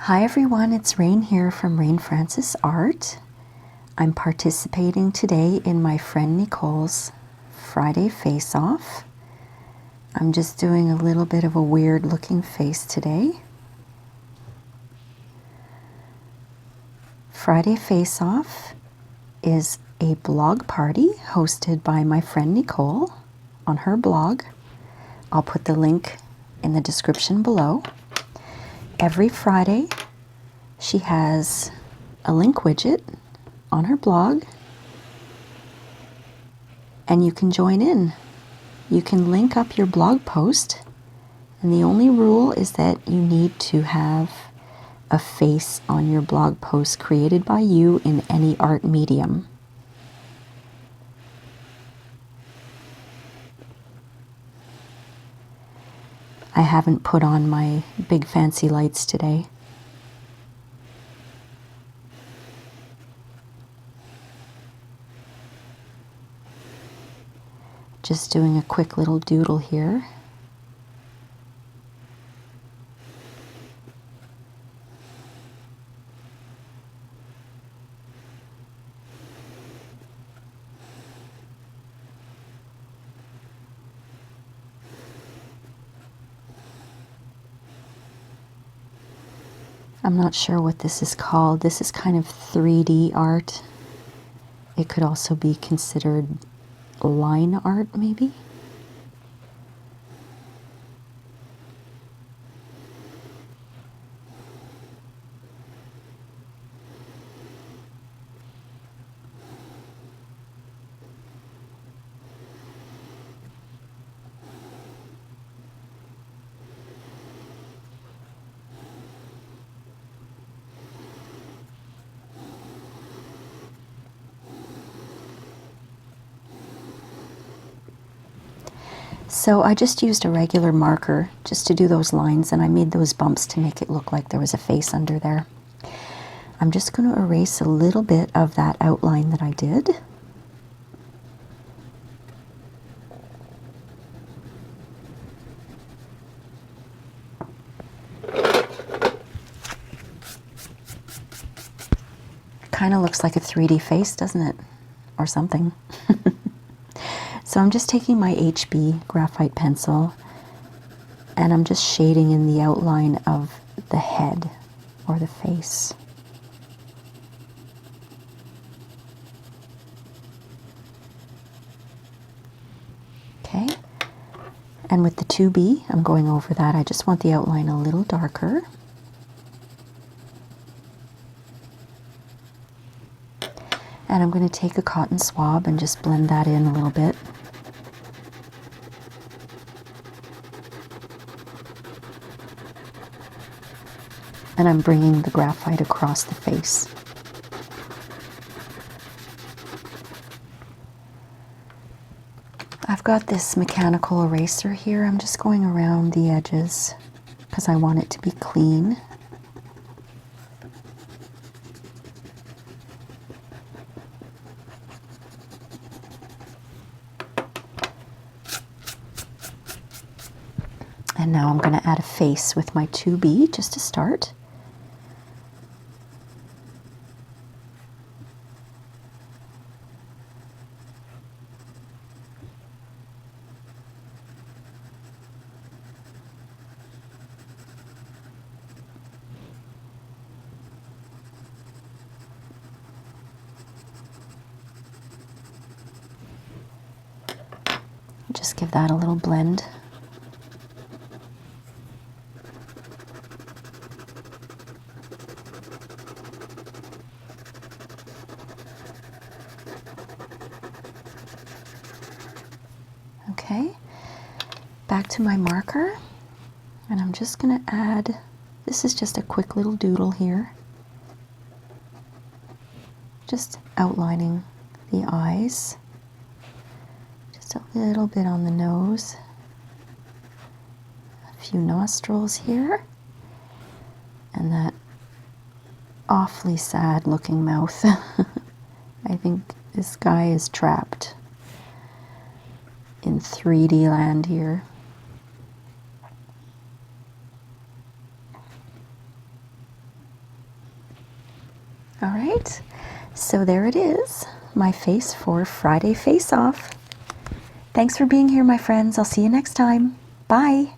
Hi everyone, it's Rain here from Rain Francis Art. I'm participating today in my friend Nicole's Friday face-off. I'm just doing a little bit of a weird looking face today. Friday face-off is a blog party hosted by my friend Nicole on her blog. I'll put the link in the description below. Every Friday, she has a link widget on her blog, and you can join in. You can link up your blog post, and the only rule is that you need to have a face on your blog post created by you in any art medium. I haven't put on my big fancy lights today. Just doing a quick little doodle here. I'm not sure what this is called. This is kind of 3D art. It could also be considered line art, maybe? So I just used a regular marker just to do those lines, and I made those bumps to make it look like there was a face under there. I'm just going to erase a little bit of that outline that I did. Kind of looks like a 3D face, doesn't it? Or something. So I'm just taking my HB graphite pencil and I'm just shading in the outline of the head or the face. Okay, and with the 2B, I'm going over that. I just want the outline a little darker. And I'm going to take a cotton swab and just blend that in a little bit. And I'm bringing the graphite across the face. I've got this mechanical eraser here. I'm just going around the edges because I want it to be clean. And now I'm going to add a face with my 2B just to start. Just give that a little blend. Okay, back to my marker, and I'm just going to add, this is just a quick little doodle here, just outlining the eyes, just a little bit on the nose, a few nostrils here, and that awfully sad looking mouth. I think this guy is trapped in 3D land here. All right, so there it is, my face for Friday Face Off. Thanks for being here, my friends. I'll see you next time. Bye.